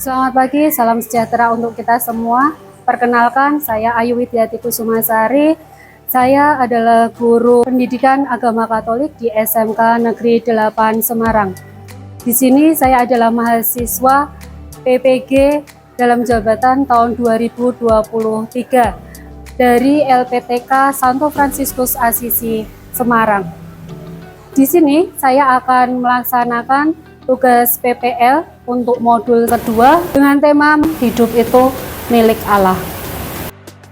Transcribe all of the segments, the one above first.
Selamat pagi, salam sejahtera untuk kita semua. Perkenalkan, saya Ayu Widyati Kusumasari. Saya adalah guru pendidikan agama Katolik di SMK Negeri 8 Semarang. Di sini saya adalah mahasiswa PPG dalam jabatan tahun 2023 dari LPTK Santo Fransiskus Assisi Semarang. Di sini saya akan melaksanakan tugas PPL untuk modul kedua dengan tema hidup itu milik Allah.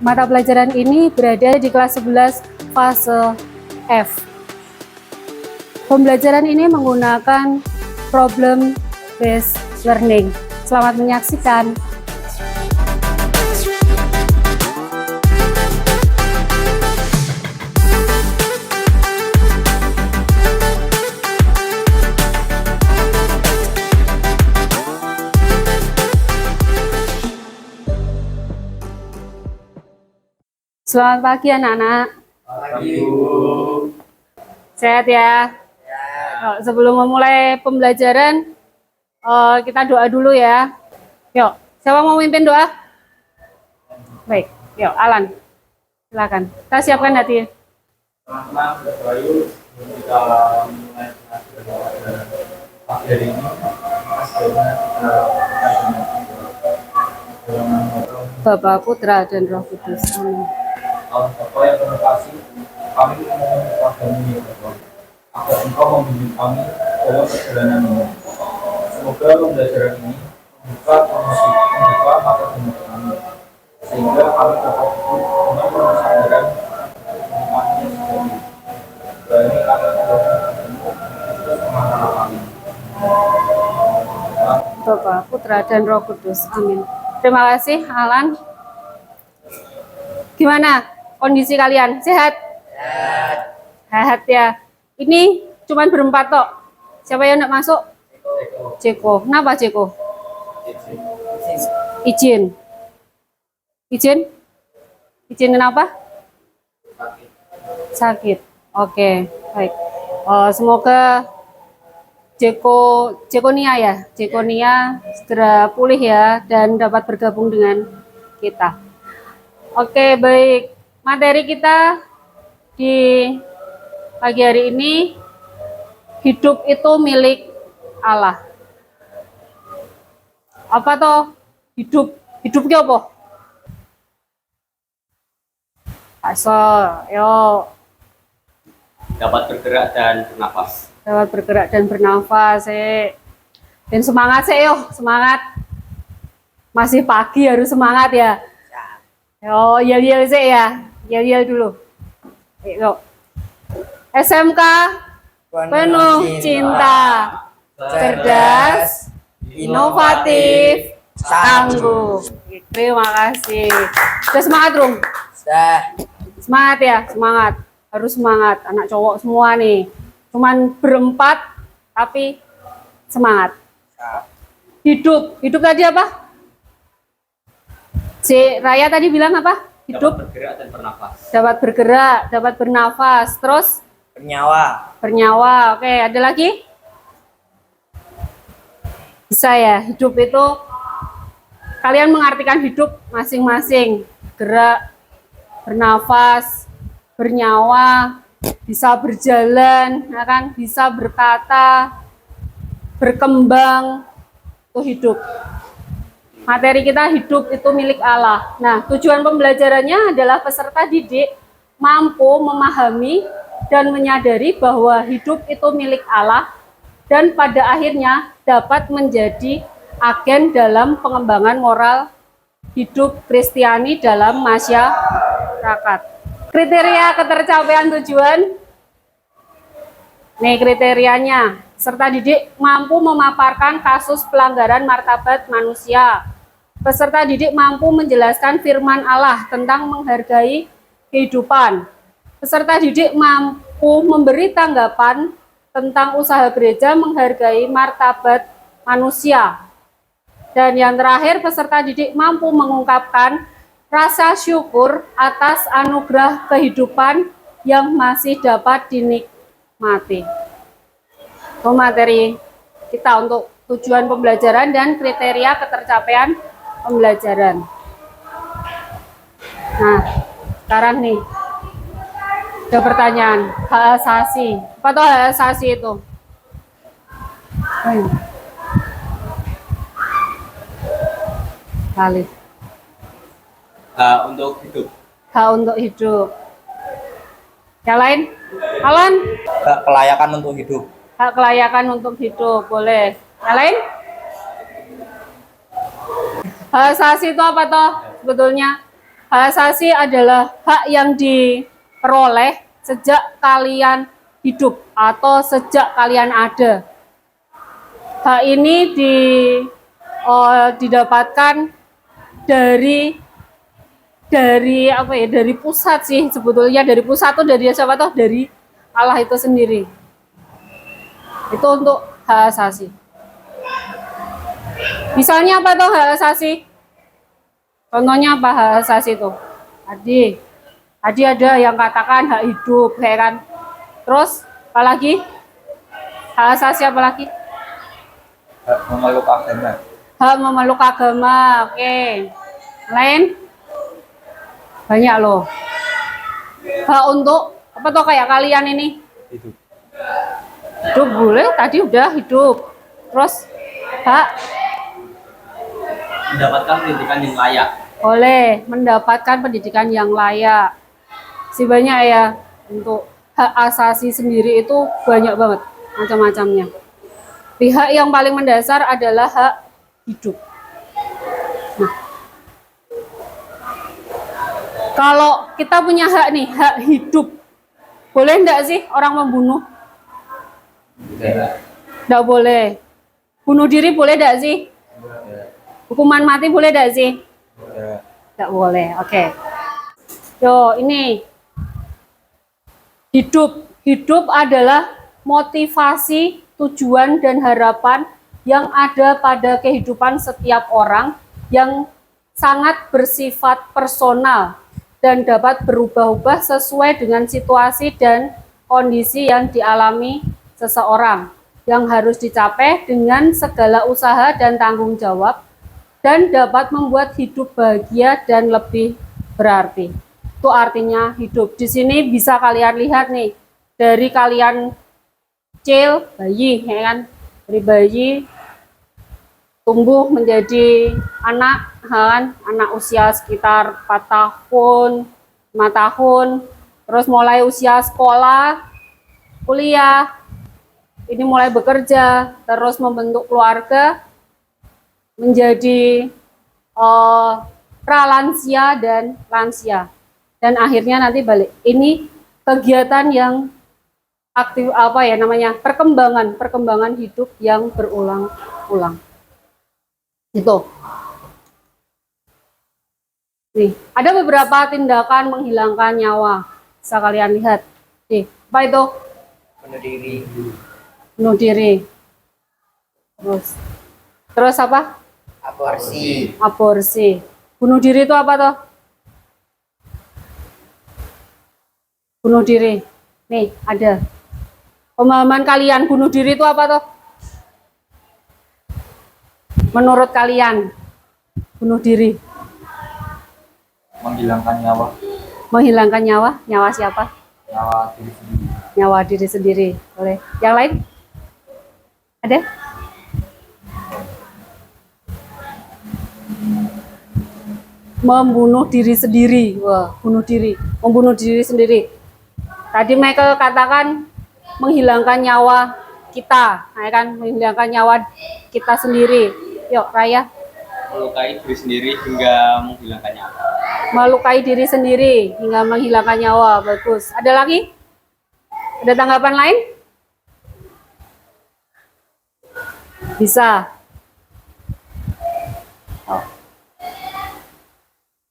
Mata pelajaran ini berada di kelas 11 fase F. Pembelajaran ini menggunakan problem based learning. Selamat menyaksikan. Selamat pagi anak-anak. Pagi, Bu. Sehat ya? Ya. Sebelum memulai pembelajaran, kita doa dulu ya. Yuk, siapa mau memimpin doa? Baik, yuk Alan, silakan. Kita siapkan hati. Teman-teman, Bayu, kita mulai pagi hari ini. Bapa, Putra, dan Roh Kudus. Amin. Bapak yang terkasih, kami memohon kepadamu ya Bapa, agar Engkau membimbing kami dalam perjalanan ini. Semoga pembelajaran ini membuka mata dunia kami, sehingga kami dapat hidup dengan penuh kesadaran imannya sendiri. Berani kami terus mengamalkan kami. Bapa, Putra, dan Roh Kudus. Amin. Terima kasih, Alan. Gimana kondisi kalian? Sehat? Sehat ya. Ini cuman berempat tok. Siapa yang nak masuk? Ceko. Kenapa Ceko? Izin. Izin? Izin kenapa? Sakit. Oke, baik. Semoga Jekonia ya, Jekonia segera pulih ya dan dapat bergabung dengan kita. Oke, baik. Materi kita di pagi hari ini, hidup itu milik Allah. Apa toh hidup? Hidupnya apa? Yo. Dapat bergerak dan bernafas. Dapat bergerak dan bernafas. Dan semangat yo, semangat. Masih pagi harus semangat ya. Yo, yel-yel sih ya. Yel-yel dulu. Yuk. SMK penuh cinta, cerdas, inovatif, tangguh. Terima kasih. Sudah semangat, Rum? Semangat ya, semangat. Harus semangat. Anak cowok semua nih. Cuman berempat, tapi semangat. Hidup tadi apa? Si Raya tadi bilang apa? Hidup dapat bergerak dan bernafas. Dapat bergerak, dapat bernafas, terus bernyawa. Oke, ada lagi? Bisa ya, hidup itu kalian mengartikan hidup masing-masing. Gerak, bernafas, bernyawa, bisa berjalan, ya kan? Bisa berkata, berkembang, itu hidup. Materi kita hidup itu milik Allah. Nah, tujuan pembelajarannya adalah peserta didik mampu memahami dan menyadari bahwa hidup itu milik Allah dan pada akhirnya dapat menjadi agen dalam pengembangan moral hidup Kristiani dalam masyarakat. Kriteria ketercapaian tujuan. Nih kriterianya. Peserta didik mampu memaparkan kasus pelanggaran martabat manusia. Peserta didik mampu menjelaskan firman Allah tentang menghargai kehidupan. Peserta didik mampu memberi tanggapan tentang usaha gereja menghargai martabat manusia. Dan yang terakhir, peserta didik mampu mengungkapkan rasa syukur atas anugerah kehidupan yang masih dapat dinikmati. Materi kita untuk tujuan pembelajaran dan kriteria ketercapaian pembelajaran. Nah, sekarang nih, ada pertanyaan, hak asasi. Apa tuh hak asasi itu? Kali. Hak untuk hidup. Hak untuk hidup. Yang lain? Alan? Hak kelayakan untuk hidup. Hak kelayakan untuk hidup, boleh. Yang lain? Hak asasi itu apa toh sebetulnya? Hak asasi adalah hak yang diperoleh sejak kalian hidup atau sejak kalian ada. Hak ini didapatkan dari apa ya? Dari pusat sih sebetulnya. Dari pusat tuh dari siapa toh? Dari Allah itu sendiri. Itu untuk hak asasi. Misalnya apa tuh hak asasi? Contohnya apa hak asasi itu? Tadi ada yang katakan hak hidup, ya kan? Terus apa lagi? Hak asasi apa lagi? Hak memeluk agama. Hak memeluk agama, oke. Lain? Banyak loh. Hak untuk apa tuh kayak kalian ini? Hidup. Hidup boleh, tadi udah hidup. Terus hak Mendapatkan pendidikan yang layak. boleh mendapatkan pendidikan yang layak. Sebenarnya ya untuk hak asasi sendiri itu banyak banget macam-macamnya. Pihak yang paling mendasar adalah hak hidup. Nah, kalau kita punya hak nih, hak hidup, boleh enggak sih orang membunuh? Enggak boleh. Bunuh diri boleh enggak sih? Hukuman mati boleh enggak sih? Enggak boleh. Oke. Yo, ini hidup adalah motivasi, tujuan dan harapan yang ada pada kehidupan setiap orang yang sangat bersifat personal dan dapat berubah-ubah sesuai dengan situasi dan kondisi yang dialami seseorang, yang harus dicapai dengan segala usaha dan tanggung jawab dan dapat membuat hidup bahagia dan lebih berarti. Itu artinya hidup. Di sini bisa kalian lihat nih, dari kalian kecil, bayi, ya kan? Dari bayi tumbuh menjadi anak, kan? Anak usia sekitar 4 tahun, 5 tahun, terus mulai usia sekolah, kuliah, ini mulai bekerja, terus membentuk keluarga, menjadi pralansia dan lansia, dan akhirnya nanti balik. Ini kegiatan yang aktif, apa ya namanya, perkembangan hidup yang berulang-ulang. Itu. Nih, ada beberapa tindakan menghilangkan nyawa. Bisa kalian lihat. Nih, apa itu? Bunuh diri. Bunuh diri. Terus apa? Aborsi. Aborsi. Bunuh diri itu apa toh? Bunuh diri. Nih, ada. Pemahaman kalian bunuh diri itu apa toh? Menurut kalian, bunuh diri. Menghilangkan nyawa. Menghilangkan nyawa? Nyawa siapa? Nyawa diri sendiri. Nyawa diri sendiri. Boleh. Yang lain? Ada? Membunuh diri sendiri. Wah, bunuh diri. Membunuh diri sendiri. Tadi Michael katakan menghilangkan nyawa kita, ya kan? Menghilangkan nyawa kita sendiri. Yuk, Raya. Melukai diri sendiri hingga menghilangkan nyawa. Melukai diri sendiri hingga menghilangkan nyawa. Bagus. Ada lagi? Ada tanggapan lain? Bisa.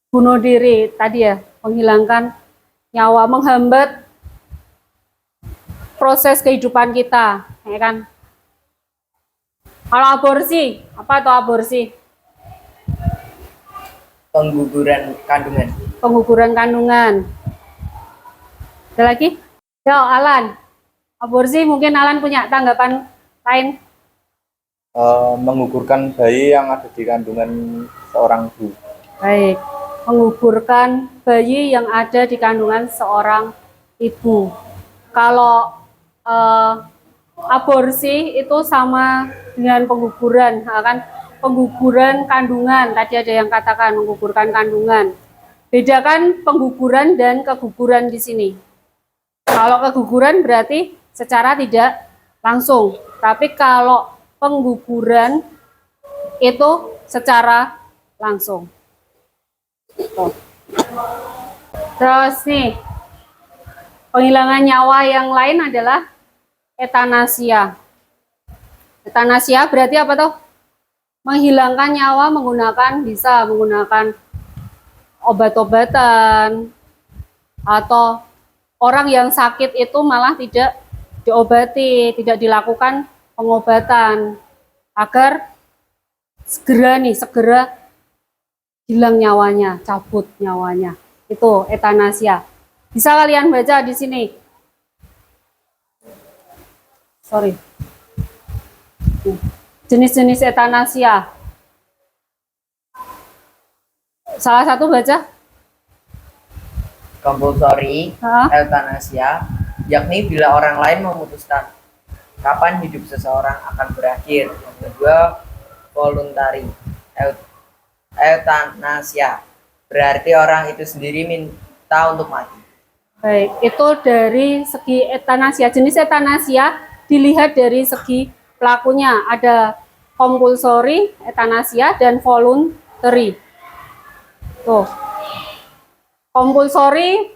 Bunuh diri tadi ya, menghilangkan nyawa, menghambat proses kehidupan kita, ya kan? Kalau aborsi, apa itu aborsi? Pengguguran kandungan. Pengguguran kandungan. Ada lagi? Yo, Alan. Aborsi, mungkin Alan punya tanggapan lain. Menggugurkan bayi yang ada di kandungan seorang ibu. Baik, menggugurkan bayi yang ada di kandungan seorang ibu. Kalau aborsi itu sama dengan pengguguran, kan? Pengguguran kandungan, tadi ada yang katakan menggugurkan kandungan. Bedakan pengguguran dan keguguran di sini. Kalau keguguran berarti secara tidak langsung, tapi kalau pengguguran itu secara langsung. Terus nih, penghilangan nyawa yang lain adalah etanasia. Etanasia berarti apa tuh? Menghilangkan nyawa bisa menggunakan obat-obatan, atau orang yang sakit itu malah tidak diobati, tidak dilakukan pengobatan agar segera hilang nyawanya, cabut nyawanya. Itu etanasia. Bisa kalian baca di sini. Sorry. Jenis-jenis etanasia. Salah satu baca. Compulsory euthanasia, yakni bila orang lain memutuskan kapan hidup seseorang akan berakhir. Yang kedua, voluntary euthanasia, berarti orang itu sendiri minta untuk mati. Baik, itu dari segi etanasia. Jenis etanasia dilihat dari segi pelakunya. Ada compulsory etanasia dan voluntary. Tuh. Compulsory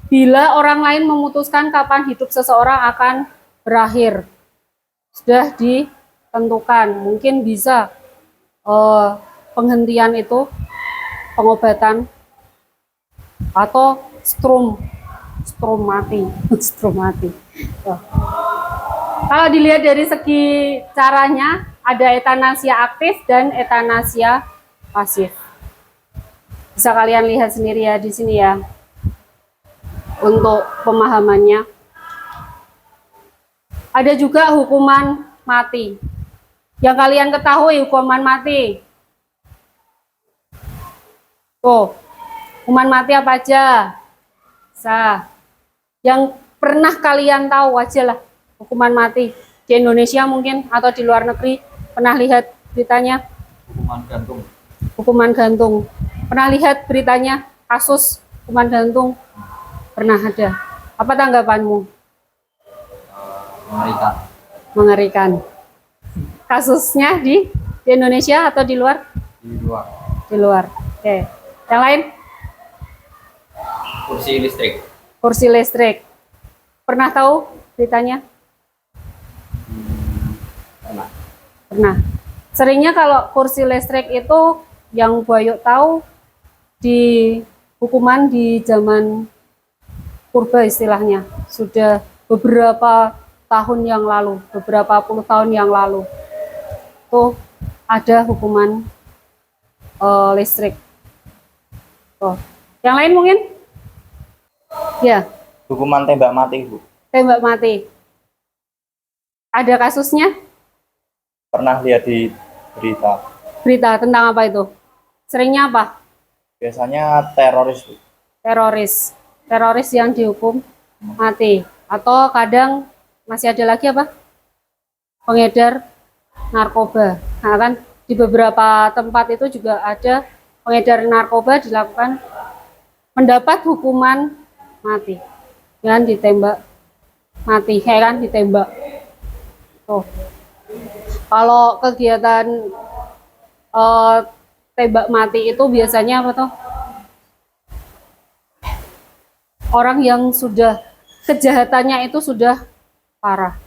bila orang lain memutuskan kapan hidup seseorang akan berakhir. Sudah ditentukan. Mungkin bisa penghentian itu pengobatan atau strum mati. Kalau dilihat dari segi caranya, ada etanasia aktif dan etanasia pasif. Bisa kalian lihat sendiri ya di sini ya, untuk pemahamannya. Ada juga hukuman mati. Yang kalian ketahui hukuman mati. Tuh, hukuman mati apa aja? Yang pernah kalian tahu aja lah hukuman mati. Di Indonesia mungkin atau di luar negeri pernah lihat beritanya? Hukuman gantung. Hukuman gantung. Pernah lihat beritanya kasus hukuman gantung? Pernah ada. Apa tanggapanmu? Mengerikan. Mengerikan. Kasusnya di Indonesia atau di luar? Di luar. Di luar. Oke. Yang lain? Kursi listrik. Kursi listrik. Pernah tahu beritanya? Pernah. Pernah. Seringnya kalau kursi listrik itu yang Bayuk tahu di hukuman di zaman purba istilahnya, sudah beberapa tahun yang lalu, beberapa puluh tahun yang lalu, tuh ada hukuman listrik. Tuh. Yang lain mungkin? Ya. Hukuman tembak mati, Bu. Tembak mati. Ada kasusnya? Pernah lihat di berita. Berita tentang apa itu? Seringnya apa? Biasanya teroris, Bu. Teroris yang dihukum mati. Atau kadang masih ada lagi apa? Pengedar narkoba. Nah, kan di beberapa tempat itu juga ada pengedar narkoba dilakukan mendapat hukuman mati. Dan ditembak mati, kan ditembak. Tuh. Kalau kegiatan tembak mati itu biasanya apa tuh? Orang yang sudah kejahatannya itu sudah parah.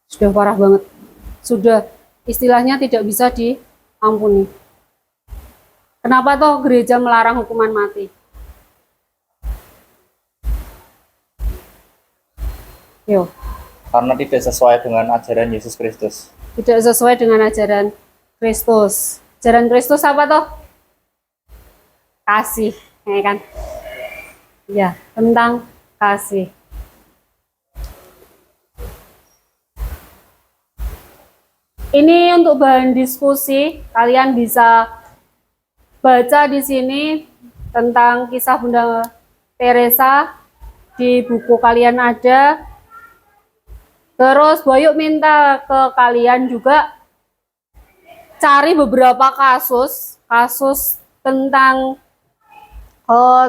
Sudah parah banget. Sudah istilahnya tidak bisa diampuni. Kenapa toh gereja melarang hukuman mati? Yo. Karena tidak sesuai dengan ajaran Yesus Kristus. Tidak sesuai dengan ajaran Kristus. Ajaran Kristus apa toh? Kasih, ya kan? Ya, tentang kasih. Ini untuk bahan diskusi, kalian bisa baca di sini tentang kisah Bunda Teresa, di buku kalian ada. Terus Boyuk minta ke kalian juga cari beberapa kasus tentang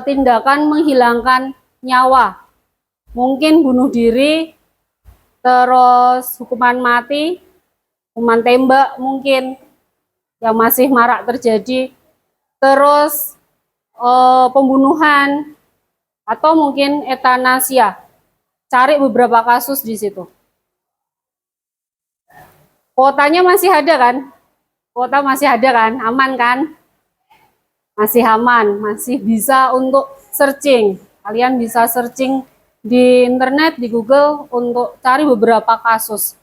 tindakan menghilangkan nyawa. Mungkin bunuh diri, terus hukuman mati, hukuman tembak mungkin yang masih marak terjadi, terus pembunuhan, atau mungkin etanasia. Cari beberapa kasus di situ. Kuotanya masih ada kan? Kuota masih ada kan? Aman kan? Masih aman, masih bisa untuk searching. Kalian bisa searching di internet, di Google untuk cari beberapa kasus.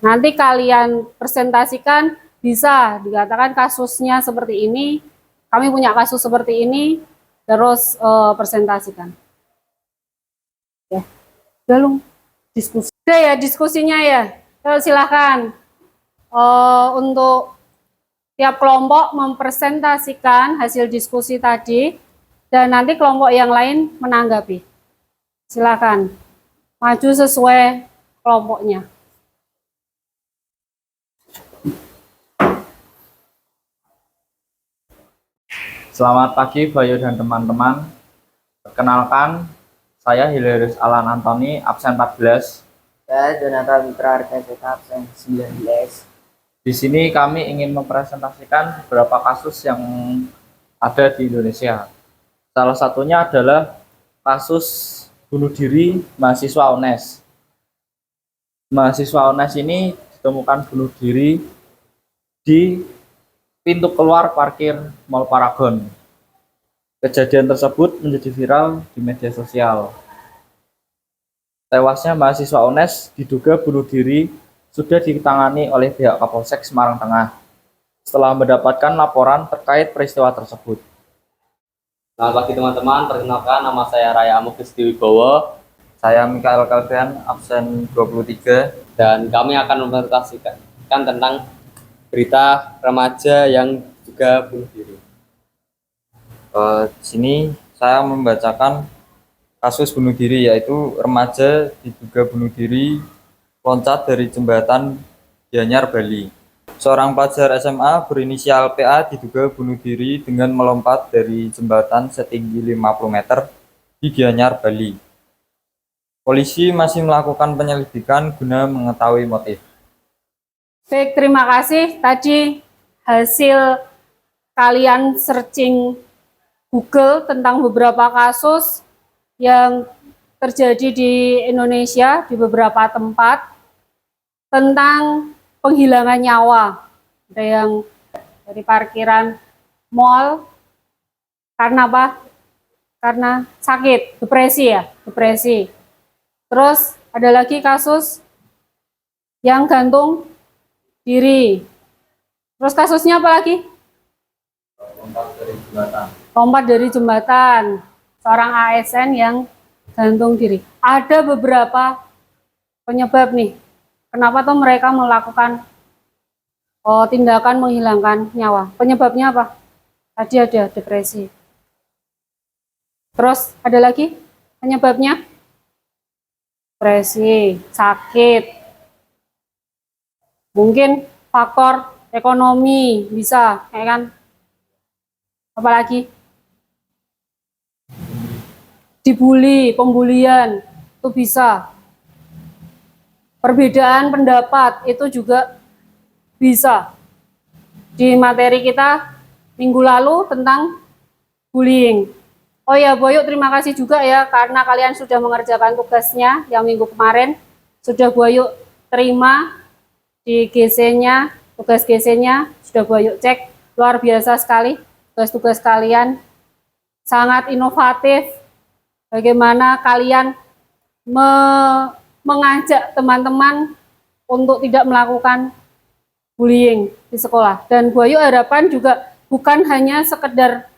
Nanti kalian presentasikan, bisa dikatakan kasusnya seperti ini, kami punya kasus seperti ini, terus presentasikan. Ya, Galung, diskusi. Udah ya diskusinya ya. Silahkan untuk tiap kelompok mempresentasikan hasil diskusi tadi, dan nanti kelompok yang lain menanggapi. Silakan maju sesuai kelompoknya. Selamat pagi Bayu dan teman-teman. Perkenalkan, saya Hilarius Alan Antoni, absen 14. Saya Jonathan Mitra Arka, absen 19. Di sini kami ingin mempresentasikan beberapa kasus yang ada di Indonesia. Salah satunya adalah kasus bunuh diri mahasiswa UNES. Mahasiswa UNES ini ditemukan bunuh diri di pintu keluar parkir Mall Paragon. Kejadian tersebut menjadi viral di media sosial. Tewasnya mahasiswa UNES diduga bunuh diri sudah ditangani oleh pihak Kapolsek Semarang Tengah setelah mendapatkan laporan terkait peristiwa tersebut. Selamat pagi teman-teman, perkenalkan nama saya Raya Amuk Wibowo. Saya Mikael Kalvian, absen 23. Dan kami akan mempresentasikan tentang berita remaja yang juga bunuh diri. Di sini saya membacakan kasus bunuh diri, yaitu remaja diduga bunuh diri loncat dari jembatan Gianyar, Bali. Seorang pelajar SMA berinisial PA diduga bunuh diri dengan melompat dari jembatan setinggi 50 meter di Gianyar, Bali. Polisi masih melakukan penyelidikan guna mengetahui motif. Baik, terima kasih. Tadi hasil kalian searching Google tentang beberapa kasus yang terjadi di Indonesia di beberapa tempat tentang penghilangan nyawa. Ada yang dari parkiran mall karena apa? Karena sakit, depresi ya, depresi. Terus ada lagi kasus yang gantung diri. Terus kasusnya apa lagi? Lompat dari jembatan. Seorang ASN yang gantung diri. Ada beberapa penyebab nih. Kenapa tuh mereka melakukan tindakan menghilangkan nyawa? Penyebabnya apa? Tadi ada depresi. Terus ada lagi penyebabnya? Depresi, sakit. Mungkin faktor ekonomi bisa, ya kan? Apalagi? Dibully, pembulian, itu bisa. Perbedaan pendapat itu juga bisa. Di materi kita minggu lalu tentang bullying. Oh ya, Boyuk, terima kasih juga ya karena kalian sudah mengerjakan tugasnya yang minggu kemarin. Sudah Boyuk terima di GC-nya, tugas GC-nya sudah Boyuk cek. Luar biasa sekali tugas-tugas kalian. Sangat inovatif. Bagaimana kalian mengajak teman-teman untuk tidak melakukan bullying di sekolah. Dan Boyuk harapan juga bukan hanya sekedar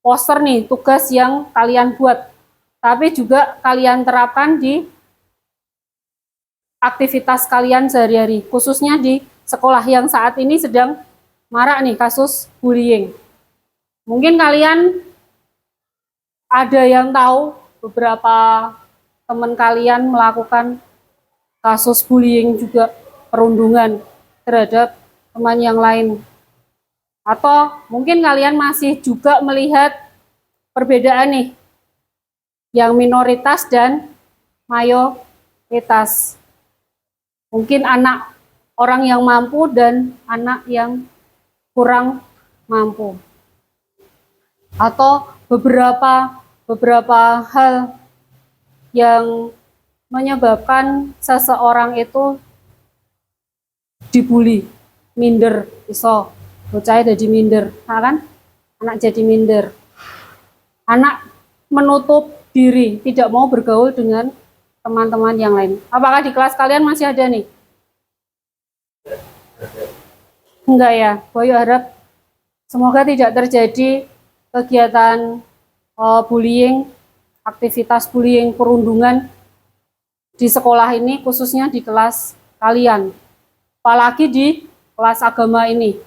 poster nih, tugas yang kalian buat, tapi juga kalian terapkan di aktivitas kalian sehari-hari, khususnya di sekolah yang saat ini sedang marak nih kasus bullying. Mungkin kalian ada yang tahu beberapa teman kalian melakukan kasus bullying juga, perundungan terhadap teman yang lain. Atau mungkin kalian masih juga melihat perbedaan nih, yang minoritas dan mayoritas. Mungkin anak orang yang mampu dan anak yang kurang mampu. Atau beberapa hal yang menyebabkan seseorang itu dibully, minder, iso bocah jadi minder, kan? Anak jadi minder. Anak menutup diri, tidak mau bergaul dengan teman-teman yang lain. Apakah di kelas kalian masih ada nih? Enggak ya, Boyo harap semoga tidak terjadi kegiatan bullying, aktivitas bullying, perundungan di sekolah ini, khususnya di kelas kalian. Apalagi di kelas agama ini.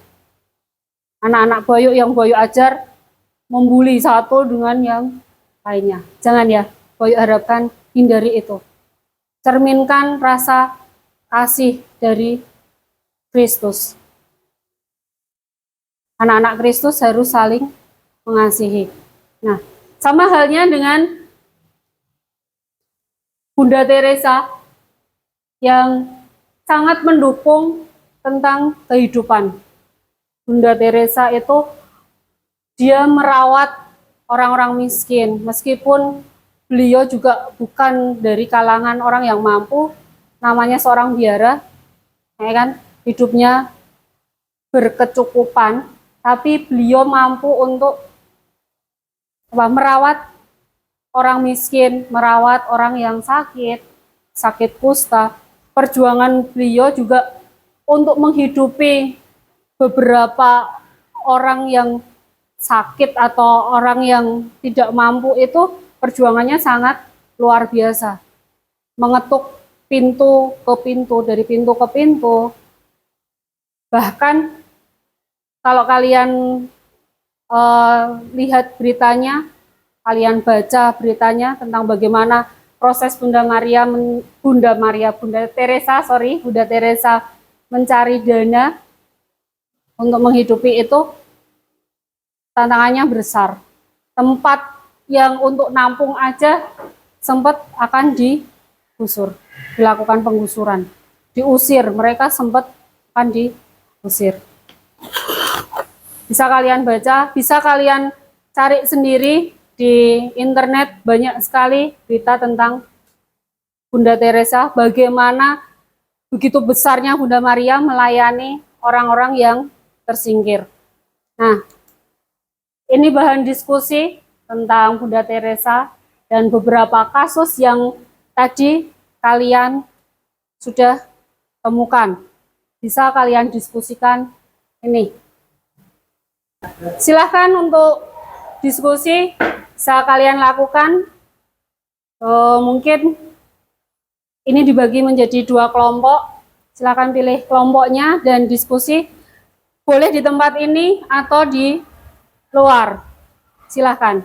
Anak-anak Boyo yang Boyo ajar membuli satu dengan yang lainnya. Jangan ya, Boyo harapkan hindari itu. Cerminkan rasa kasih dari Kristus. Anak-anak Kristus harus saling mengasihi. Nah, sama halnya dengan Bunda Teresa yang sangat mendukung tentang kehidupan. Bunda Teresa itu dia merawat orang-orang miskin, meskipun beliau juga bukan dari kalangan orang yang mampu, namanya seorang biara, ya kan, hidupnya berkecukupan, tapi beliau mampu untuk merawat orang miskin, merawat orang yang sakit kusta. Perjuangan beliau juga untuk menghidupi beberapa orang yang sakit atau orang yang tidak mampu itu perjuangannya sangat luar biasa. Mengetuk pintu ke pintu, dari pintu ke pintu. Bahkan kalau kalian lihat beritanya, kalian baca beritanya tentang bagaimana proses Bunda Teresa mencari dana untuk menghidupi itu, tantangannya besar. Tempat yang untuk nampung aja sempat akan digusur, dilakukan penggusuran, diusir, mereka sempat akan diusir. Bisa kalian baca, bisa kalian cari sendiri di internet, banyak sekali berita tentang Bunda Teresa, bagaimana begitu besarnya Bunda Maria melayani orang-orang yang tersingkir. Nah, ini bahan diskusi tentang Bunda Teresa dan beberapa kasus yang tadi kalian sudah temukan. Bisa kalian diskusikan ini. Silahkan untuk diskusi, bisa kalian lakukan. Mungkin ini dibagi menjadi 2 kelompok. Silahkan pilih kelompoknya dan diskusi. Boleh di tempat ini atau di luar. Silahkan.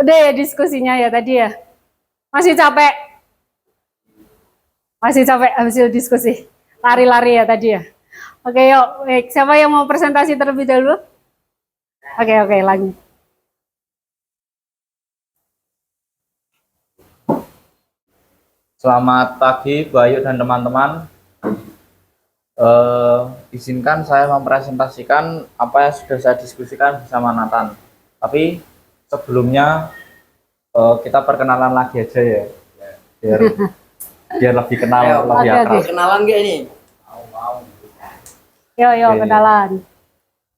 Udah ya diskusinya ya tadi ya? Masih capek? Masih capek hasil diskusi. Lari-lari ya tadi ya. Oke, yuk. Baik, siapa yang mau presentasi terlebih dahulu? Oke, lanjut. Selamat pagi, Bu Ayu dan teman-teman. Izinkan saya mempresentasikan apa yang sudah saya diskusikan bersama Nathan. Tapi sebelumnya kita perkenalan lagi aja ya, biar lebih kenal, Ayo, lebih oke, akrab. Kenalan gak ini? Yuk, Oke. kenalan.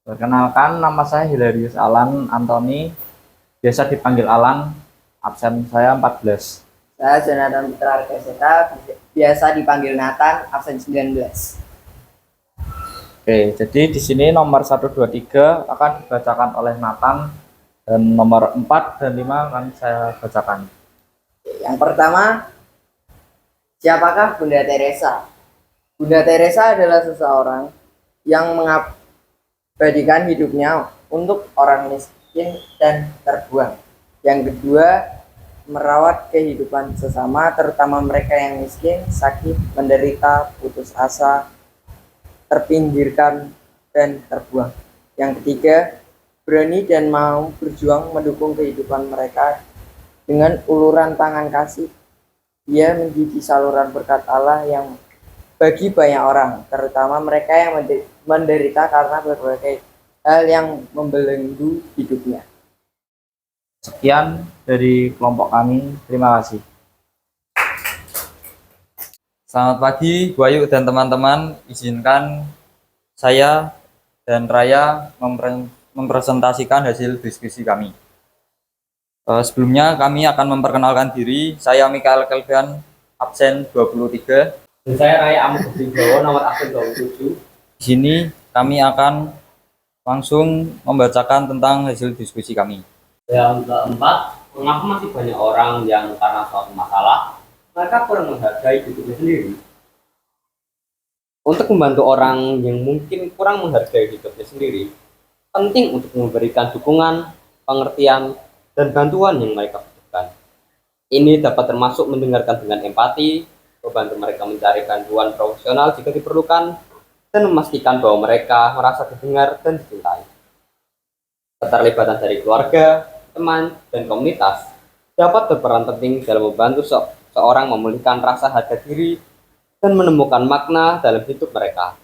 Perkenalkan, nama saya Hilarius Alan Antoni, biasa dipanggil Alan. Absen saya 14. Saya Jonathan Putra Argaseta, biasa dipanggil Nathan, absen 19. Oke, jadi di sini nomor 1, 2, 3 akan dibacakan oleh Nathan, dan nomor 4 dan 5 akan saya bacakan. Yang pertama, siapakah Bunda Teresa? Bunda Teresa adalah seseorang yang mengabadikan hidupnya untuk orang miskin dan terbuang. Yang kedua, merawat kehidupan sesama, terutama mereka yang miskin, sakit, menderita, putus asa, terpinggirkan, dan terbuang. Yang ketiga, berani dan mau berjuang mendukung kehidupan mereka dengan uluran tangan kasih. Dia menjadi saluran berkat Allah yang bagi banyak orang, terutama mereka yang menderita karena berbagai hal yang membelenggu hidupnya. Sekian dari kelompok kami, terima kasih. Selamat pagi, Bu Ayu dan teman-teman. Izinkan saya dan Raya mempresentasikan hasil diskusi kami. Sebelumnya kami akan memperkenalkan diri. Saya Mikael Kelvian, absen 23. Dan saya Raya Amuk Bowo, nomor absen 27. Di sini kami akan langsung membacakan tentang hasil diskusi kami. Yang keempat, mengapa masih banyak orang yang karena suatu masalah, mereka kurang menghargai hidupnya sendiri. Untuk membantu orang yang mungkin kurang menghargai hidupnya sendiri, penting untuk memberikan dukungan, pengertian, dan bantuan yang mereka butuhkan. Ini dapat termasuk mendengarkan dengan empati, membantu mereka mencari bantuan profesional jika diperlukan, dan memastikan bahwa mereka merasa didengar dan dicintai. Keterlibatan dari keluarga, teman, dan komunitas dapat berperan penting dalam membantu seorang memulihkan rasa harga diri dan menemukan makna dalam hidup mereka.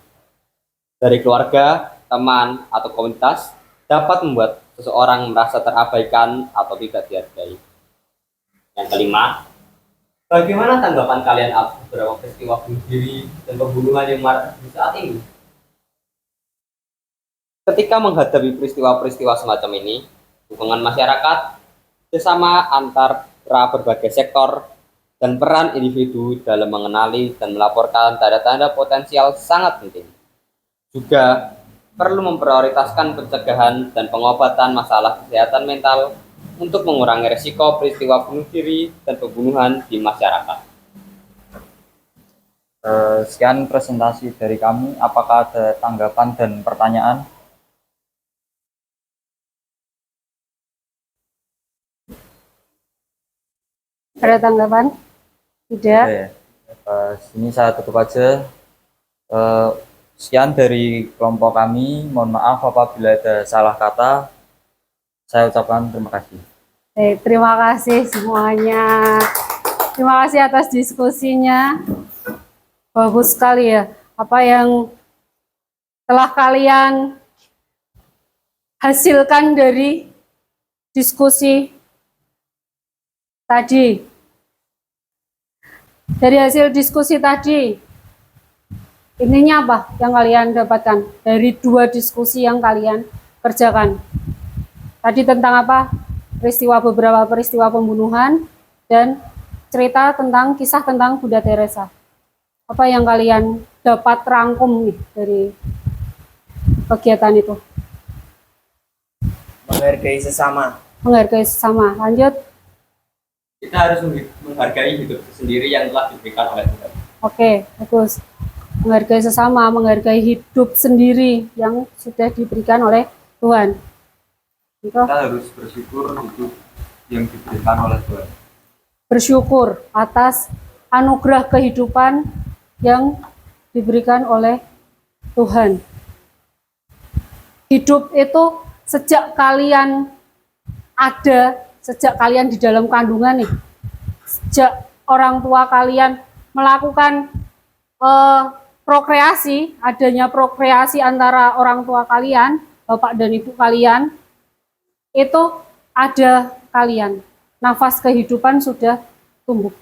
Dari keluarga, teman, atau komunitas dapat membuat seseorang merasa terabaikan atau tidak dihargai. Yang kelima, bagaimana tanggapan kalian atas beberapa peristiwa bunuh diri dan pembunuhan yang marak di saat ini? Ketika menghadapi peristiwa-peristiwa semacam ini, dukungan masyarakat, bersama antara berbagai sektor, dan peran individu dalam mengenali dan melaporkan tanda-tanda potensial sangat penting. Juga perlu memprioritaskan pencegahan dan pengobatan masalah kesehatan mental untuk mengurangi risiko peristiwa bunuh diri dan pembunuhan di masyarakat. Sekian presentasi dari kami. Apakah ada tanggapan dan pertanyaan? Ada tanggapan? Tidak. Oke. Sini saya tutup aja. Sekian dari kelompok kami. Mohon maaf apabila ada salah kata. Saya ucapkan terima kasih. Terima kasih semuanya. Terima kasih atas diskusinya. Bagus sekali ya. Apa yang telah kalian hasilkan dari diskusi tadi. Dari hasil diskusi tadi, intinya apa yang kalian dapatkan dari 2 diskusi yang kalian kerjakan? Tadi tentang apa? Beberapa peristiwa pembunuhan dan cerita tentang kisah tentang Bunda Teresa. Apa yang kalian dapat rangkum nih dari kegiatan itu? Menghargai sesama. Menghargai sesama. Lanjut. Kita harus menghargai hidup sendiri yang telah diberikan oleh Tuhan. Oke, bagus. Menghargai sesama, menghargai hidup sendiri yang sudah diberikan oleh Tuhan. Gitu. Kita harus bersyukur hidup yang diberikan oleh Tuhan. Bersyukur atas anugerah kehidupan yang diberikan oleh Tuhan. Hidup itu sejak kalian ada, sejak kalian di dalam kandungan nih, sejak orang tua kalian melakukan prokreasi, adanya prokreasi antara orang tua kalian, bapak dan ibu kalian, itu ada kalian. Nafas kehidupan sudah tumbuh.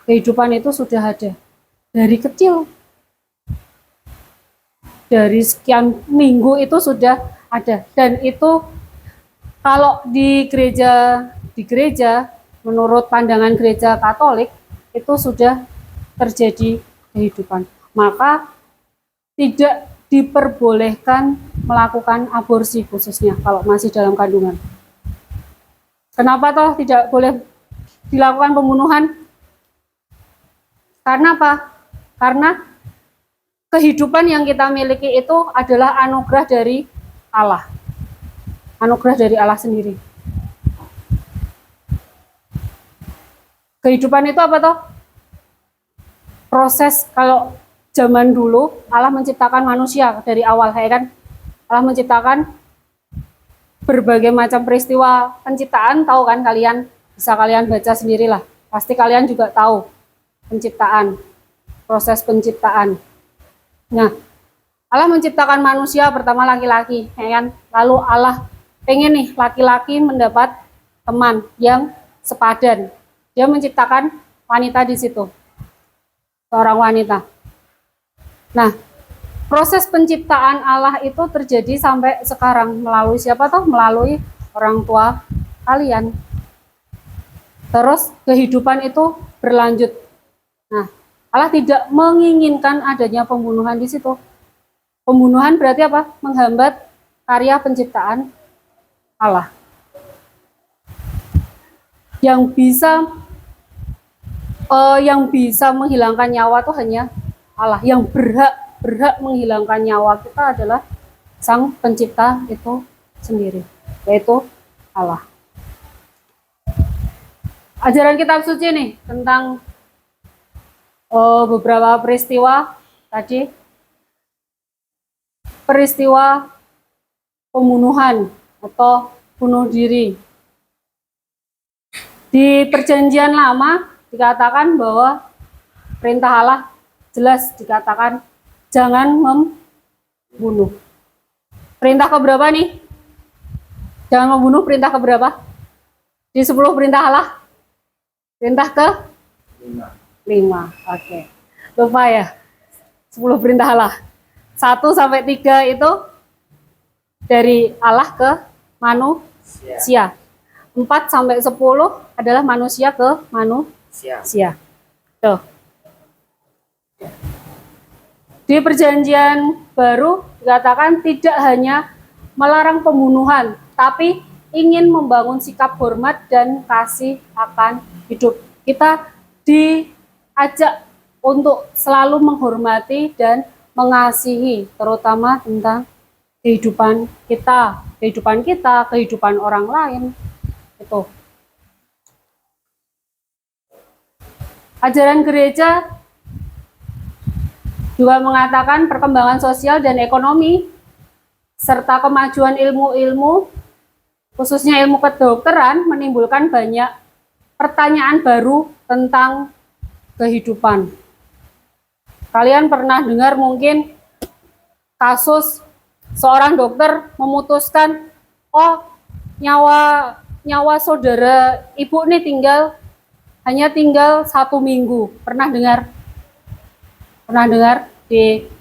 Kehidupan itu sudah ada. Dari kecil. Dari sekian minggu itu sudah ada. Dan itu kalau di gereja menurut pandangan gereja Katolik itu sudah terjadi kehidupan. Maka tidak diperbolehkan melakukan aborsi khususnya kalau masih dalam kandungan. Kenapa toh tidak boleh dilakukan pembunuhan? Karena apa? Karena kehidupan yang kita miliki itu adalah anugerah dari Allah. Anugerah dari Allah sendiri. Kehidupan itu apa toh? Proses, kalau zaman dulu Allah menciptakan manusia dari awal, ya kan? Allah menciptakan berbagai macam peristiwa penciptaan, tahu kan kalian? Bisa kalian baca sendirilah. Pasti kalian juga tahu penciptaan, proses penciptaan. Nah, Allah menciptakan manusia pertama laki-laki, ya kan? Lalu Allah pengen nih laki-laki mendapat teman yang sepadan. Dia menciptakan wanita di situ, seorang wanita. Nah, proses penciptaan Allah itu terjadi sampai sekarang melalui siapa toh? Melalui orang tua kalian. Terus kehidupan itu berlanjut. Nah, Allah tidak menginginkan adanya pembunuhan di situ. Pembunuhan berarti apa? Menghambat karya penciptaan Allah. Yang bisa menghilangkan nyawa itu hanya Allah. Yang berhak menghilangkan nyawa kita adalah Sang Pencipta itu sendiri, yaitu Allah. Ajaran kitab suci nih tentang beberapa peristiwa tadi, peristiwa pembunuhan atau bunuh diri. Di Perjanjian Lama dikatakan bahwa perintah Allah jelas dikatakan jangan membunuh. Perintah keberapa nih? Jangan membunuh, perintah keberapa? Di 10 perintah Allah? Perintah ke 5. Oke. Lupa ya. 10 perintah Allah. 1 sampai 3 itu dari Allah ke manusia. 4 sampai 10 adalah manusia ke manusia. Tuh. Di Perjanjian Baru dikatakan tidak hanya melarang pembunuhan, tapi ingin membangun sikap hormat dan kasih akan hidup. Kita diajak untuk selalu menghormati dan mengasihi, terutama tentang kehidupan kita, kehidupan orang lain. Itu. Ajaran gereja juga mengatakan perkembangan sosial dan ekonomi serta kemajuan ilmu-ilmu, khususnya ilmu kedokteran, menimbulkan banyak pertanyaan baru tentang kehidupan. Kalian pernah dengar mungkin kasus seorang dokter memutuskan, oh nyawa saudara ibu nih hanya tinggal 1 minggu. Pernah dengar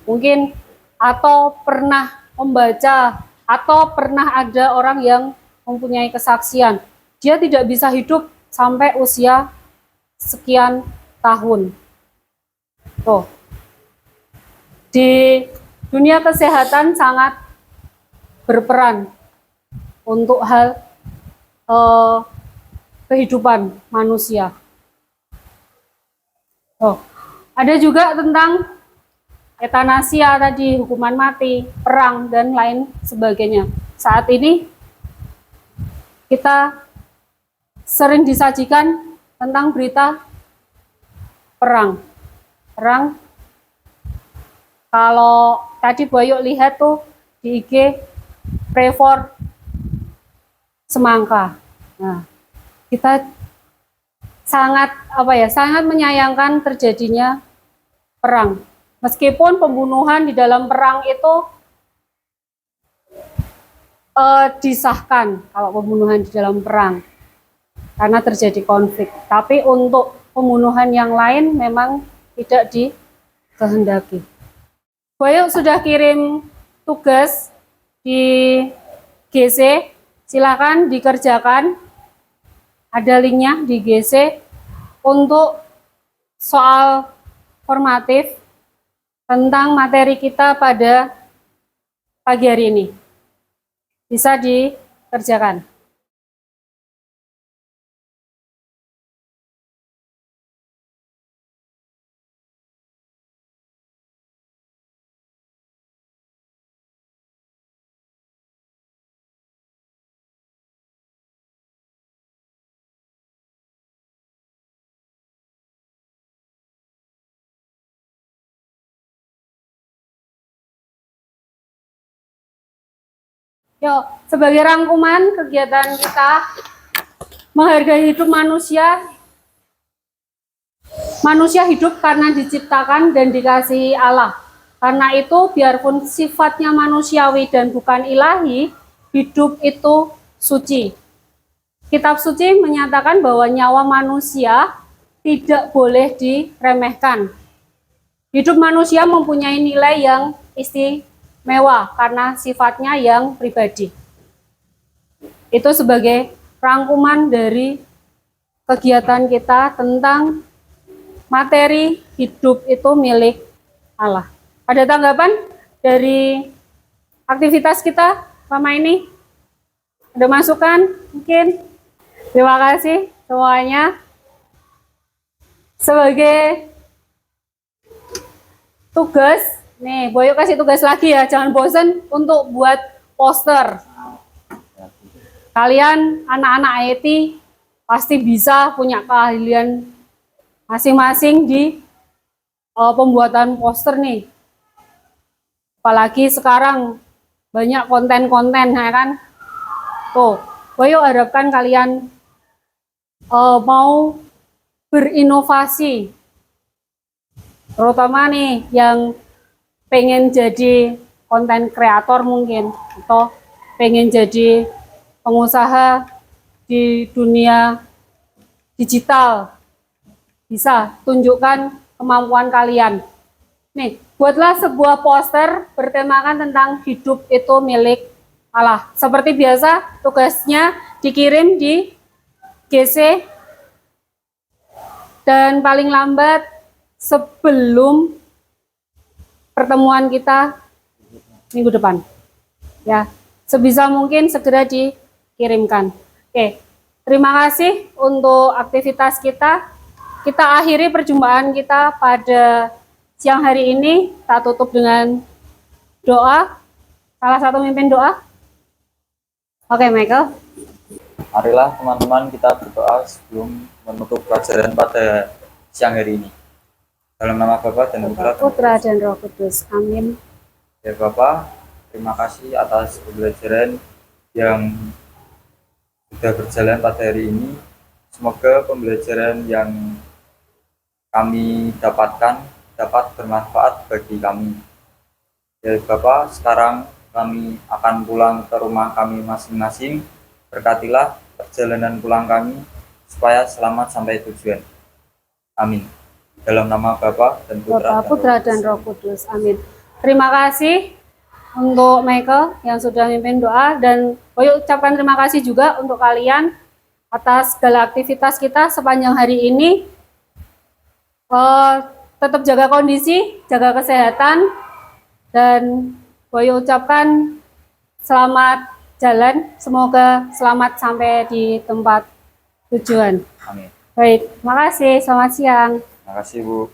mungkin, atau pernah membaca, atau pernah ada orang yang mempunyai kesaksian dia tidak bisa hidup sampai usia sekian tahun. Tuh. Di dunia kesehatan sangat berperan untuk hal kehidupan manusia. Ada juga tentang etanasia tadi, hukuman mati, perang, dan lain sebagainya. Saat ini kita sering disajikan tentang berita perang. Perang. Kalau tadi Boyok lihat tuh di IG pray for semangka. Nah, kita sangat sangat menyayangkan terjadinya perang. Meskipun pembunuhan di dalam perang itu disahkan kalau pembunuhan di dalam perang karena terjadi konflik. Tapi untuk pembunuhan yang lain memang tidak dikehendaki. Boyok sudah kirim tugas di GC, silakan dikerjakan. Ada linknya di GC untuk soal formatif tentang materi kita pada pagi hari ini. Bisa dikerjakan. Yuk, sebagai rangkuman kegiatan kita menghargai hidup manusia. Manusia hidup karena diciptakan dan dikasihi Allah. Karena itu, biarpun sifatnya manusiawi dan bukan ilahi, hidup itu suci. Kitab suci menyatakan bahwa nyawa manusia tidak boleh diremehkan. Hidup manusia mempunyai nilai yang istimewa karena sifatnya yang pribadi. Itu sebagai rangkuman dari kegiatan kita tentang materi hidup itu milik Allah. Ada tanggapan dari aktivitas kita selama ini? Ada masukan mungkin? Terima kasih semuanya. Sebagai tugas, nih Boyok kasih tugas lagi ya, jangan bosan untuk buat poster. Kalian anak-anak IT pasti bisa punya keahlian masing-masing di pembuatan poster nih. Apalagi sekarang banyak konten-konten ya kan. Tuh, Boyok harapkan kalian mau berinovasi. Terutama nih yang pengen jadi konten kreator mungkin atau pengen jadi pengusaha di dunia digital. Bisa tunjukkan kemampuan kalian. Nih, buatlah sebuah poster bertemakan tentang hidup itu milik Allah. Seperti biasa, tugasnya dikirim di GC dan paling lambat sebelum pertemuan kita minggu depan. Ya, sebisa mungkin segera dikirimkan. Oke, terima kasih untuk aktivitas kita. Kita akhiri perjumpaan kita pada siang hari ini. Kita tutup dengan doa. Salah satu mimpin doa. Oke, Michael. Marilah teman-teman kita berdoa sebelum menutup pelajaran pada siang hari ini. Dalam nama Bapa dan Putra dan Roh Kudus. Amin. Ya Bapak, terima kasih atas pembelajaran yang sudah berjalan pada hari ini. Semoga pembelajaran yang kami dapatkan dapat bermanfaat bagi kami. Ya Bapak, sekarang kami akan pulang ke rumah kami masing-masing. Berkatilah perjalanan pulang kami supaya selamat sampai tujuan. Amin. Dalam nama Bapa dan Putra dan Roh Kudus. Amin. Terima kasih untuk Michael yang sudah memimpin doa, dan Boyok ucapkan terima kasih juga untuk kalian atas segala aktivitas kita sepanjang hari ini. Tetap jaga kondisi, jaga kesehatan, dan Boyok ucapkan selamat jalan, semoga selamat sampai di tempat tujuan. Amin. Baik, terima kasih, selamat siang. Terima kasih Bu.